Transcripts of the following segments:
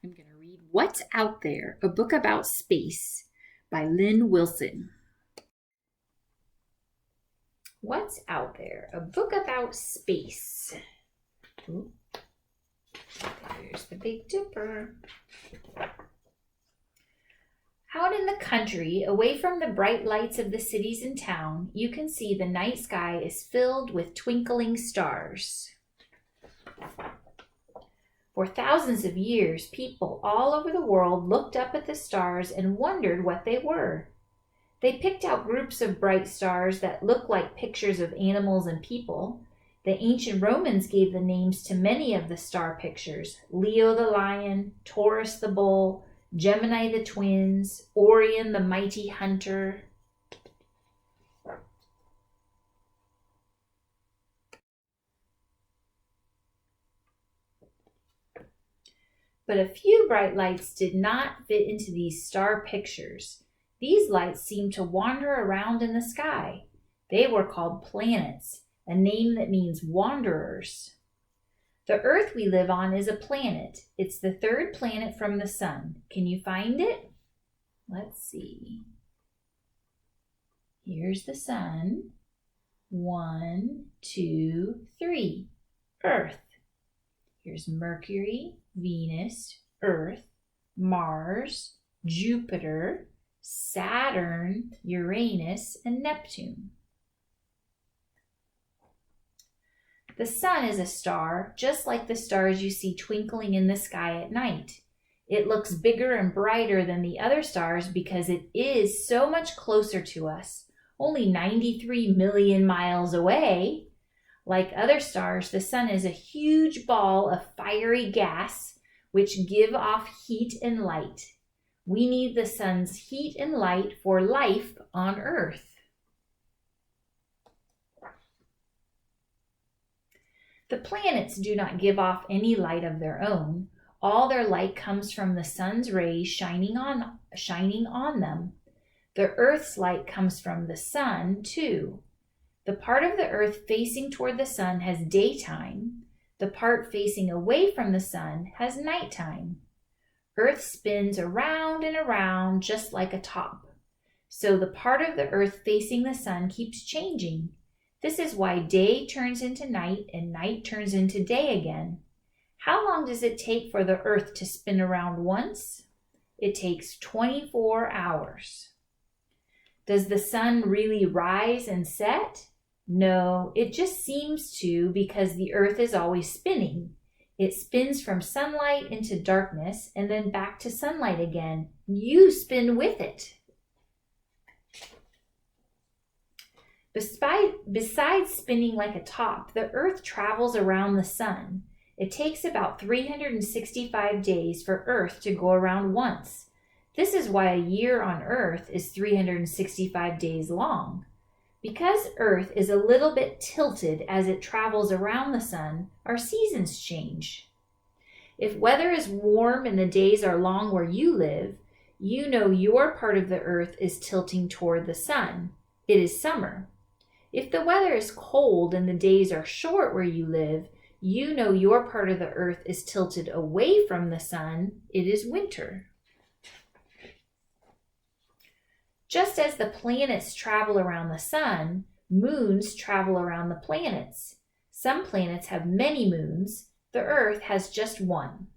I'm going to read What's Out There, a book about space by Lynn Wilson. What's Out There, a book about space. Ooh, there's the Big Dipper. Out in the country, away from the bright lights of the cities and town, you can see the night sky is filled with twinkling stars. For thousands of years, people all over the world looked up at the stars and wondered what they were. They picked out groups of bright stars that looked like pictures of animals and people. The ancient Romans gave the names to many of the star pictures: Leo the lion, Taurus the bull, Gemini the twins, Orion the mighty hunter. But a few bright lights did not fit into these star pictures. These lights seemed to wander around in the sky. They were called planets, a name that means wanderers. The Earth we live on is a planet. It's the third planet from the sun. Can you find it? Let's see. Here's the sun. 1, 2, 3. Earth. Here's Mercury, Venus, Earth, Mars, Jupiter, Saturn, Uranus, and Neptune. The sun is a star, just like the stars you see twinkling in the sky at night. It looks bigger and brighter than the other stars because it is so much closer to us, only 93 million miles away. Like other stars, the sun is a huge ball of fiery gas which give off heat and light. We need the sun's heat and light for life on Earth. The planets do not give off any light of their own. All their light comes from the sun's rays shining on them. The Earth's light comes from the sun, too. The part of the Earth facing toward the sun has daytime. The part facing away from the sun has nighttime. Earth spins around and around just like a top. So the part of the Earth facing the sun keeps changing. This is why day turns into night and night turns into day again. How long does it take for the Earth to spin around once? It takes 24 hours. Does the sun really rise and set? No, it just seems to because the Earth is always spinning. It spins from sunlight into darkness and then back to sunlight again. You spin with it. Besides spinning like a top, the Earth travels around the sun. It takes about 365 days for Earth to go around once. This is why a year on Earth is 365 days long. Because Earth is a little bit tilted as it travels around the sun, our seasons change. If weather is warm and the days are long where you live, you know your part of the Earth is tilting toward the sun. It is summer. If the weather is cold and the days are short where you live, you know your part of the Earth is tilted away from the sun. It is winter. Just as the planets travel around the sun, moons travel around the planets. Some planets have many moons. The Earth has just one.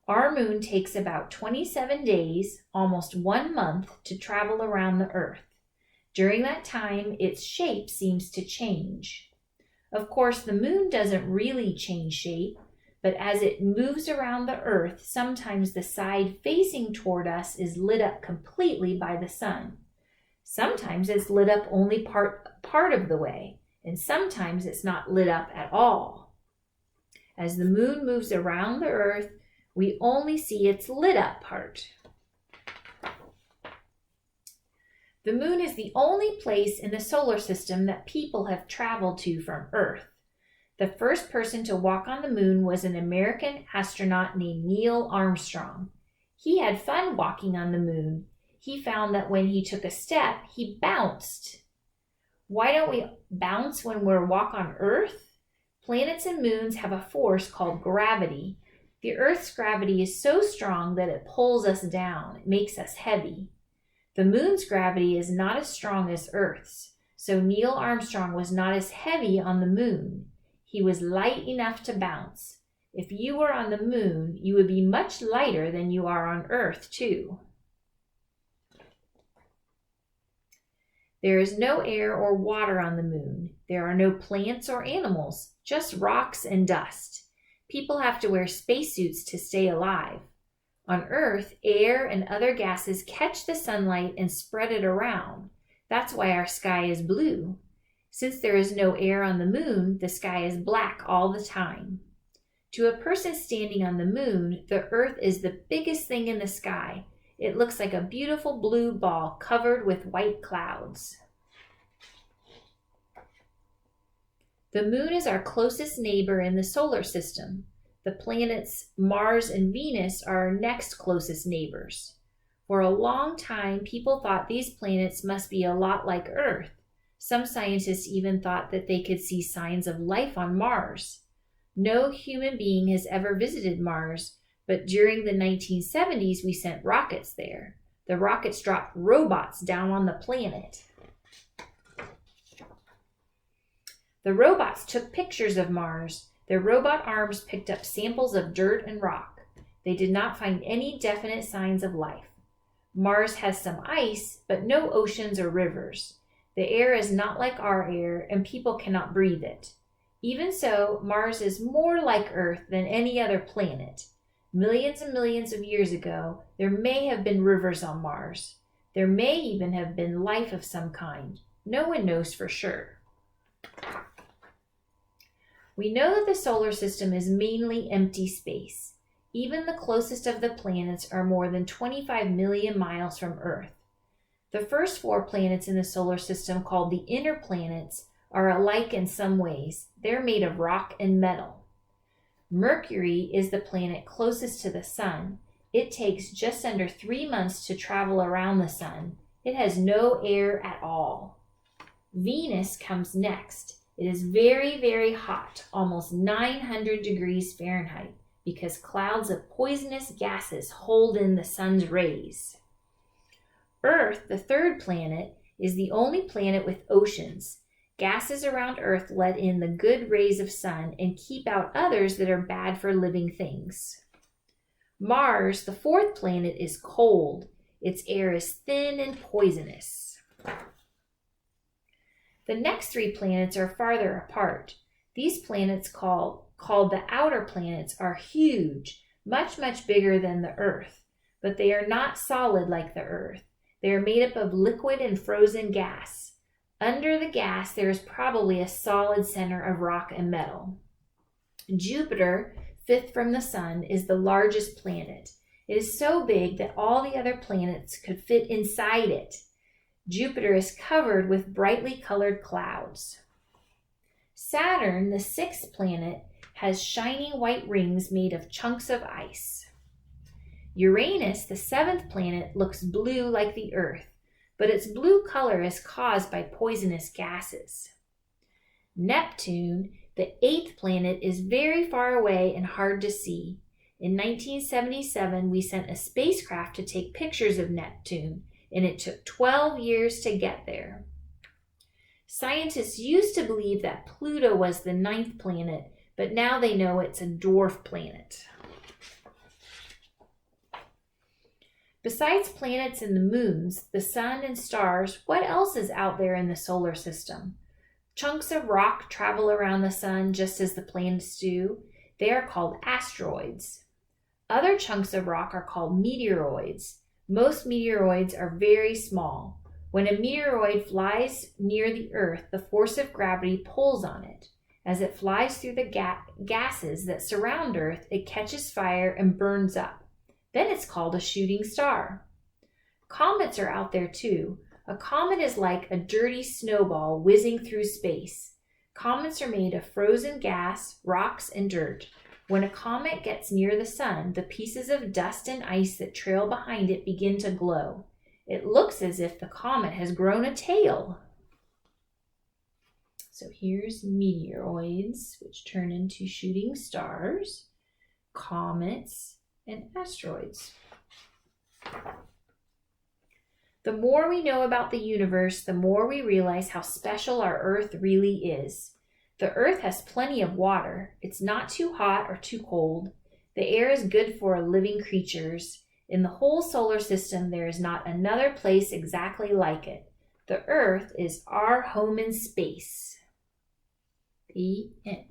Our moon takes about 27 days, almost 1 month, to travel around the Earth. During that time, its shape seems to change. Of course, the moon doesn't really change shape, but as it moves around the Earth, sometimes the side facing toward us is lit up completely by the sun. Sometimes it's lit up only part of the way, and sometimes it's not lit up at all. As the moon moves around the Earth, we only see its lit up part. The moon is the only place in the solar system that people have traveled to from Earth. The first person to walk on the moon was an American astronaut named Neil Armstrong. He had fun walking on the moon. He found that when he took a step, he bounced. Why don't we bounce when we walk on Earth? Planets and moons have a force called gravity. The Earth's gravity is so strong that it pulls us down. It makes us heavy. The moon's gravity is not as strong as Earth's, so Neil Armstrong was not as heavy on the moon. He was light enough to bounce. If you were on the moon, you would be much lighter than you are on Earth, too. There is no air or water on the moon. There are no plants or animals, just rocks and dust. People have to wear spacesuits to stay alive. On Earth, air and other gases catch the sunlight and spread it around. That's why our sky is blue. Since there is no air on the moon, the sky is black all the time. To a person standing on the moon, the Earth is the biggest thing in the sky. It looks like a beautiful blue ball covered with white clouds. The moon is our closest neighbor in the solar system. The planets Mars and Venus are our next closest neighbors. For a long time, people thought these planets must be a lot like Earth. Some scientists even thought that they could see signs of life on Mars. No human being has ever visited Mars, but during the 1970s, we sent rockets there. The rockets dropped robots down on the planet. The robots took pictures of Mars. Their robot arms picked up samples of dirt and rock. They did not find any definite signs of life. Mars has some ice, but no oceans or rivers. The air is not like our air, and people cannot breathe it. Even so, Mars is more like Earth than any other planet. Millions and millions of years ago, there may have been rivers on Mars. There may even have been life of some kind. No one knows for sure. We know that the solar system is mainly empty space. Even the closest of the planets are more than 25 million miles from Earth. The first 4 planets in the solar system, called the inner planets, are alike in some ways. They're made of rock and metal. Mercury is the planet closest to the sun. It takes just under 3 months to travel around the sun. It has no air at all. Venus comes next. It is very, very hot, almost 900 degrees Fahrenheit, because clouds of poisonous gases hold in the sun's rays. Earth, the third planet, is the only planet with oceans. Gases around Earth let in the good rays of sun and keep out others that are bad for living things. Mars, the fourth planet, is cold. Its air is thin and poisonous. The next 3 planets are farther apart. These planets, called the outer planets, are huge, much, much bigger than the Earth, but they are not solid like the Earth. They are made up of liquid and frozen gas. Under the gas, there is probably a solid center of rock and metal. Jupiter, 5th from the sun, is the largest planet. It is so big that all the other planets could fit inside it. Jupiter is covered with brightly colored clouds. Saturn, the 6th planet, has shining white rings made of chunks of ice. Uranus, the 7th planet, looks blue like the Earth, but its blue color is caused by poisonous gases. Neptune, the 8th planet, is very far away and hard to see. In 1977, we sent a spacecraft to take pictures of Neptune, and it took 12 years to get there. Scientists used to believe that Pluto was the 9th planet, but now they know it's a dwarf planet. Besides planets and the moons, the sun and stars, what else is out there in the solar system? Chunks of rock travel around the sun just as the planets do. They are called asteroids. Other chunks of rock are called meteoroids. Most meteoroids are very small. When a meteoroid flies near the Earth, the force of gravity pulls on it. As it flies through the gases that surround Earth, it catches fire and burns up. Then it's called a shooting star. Comets are out there too. A comet is like a dirty snowball whizzing through space. Comets are made of frozen gas, rocks, and dirt. When a comet gets near the sun, the pieces of dust and ice that trail behind it begin to glow. It looks as if the comet has grown a tail. So here's meteoroids, which turn into shooting stars. comets, and asteroids. The more we know about the universe, the more we realize how special our Earth really is. The Earth has plenty of water. It's not too hot or too cold. The air is good for living creatures. In the whole solar system, there is not another place exactly like it. The Earth is our home in space. The end.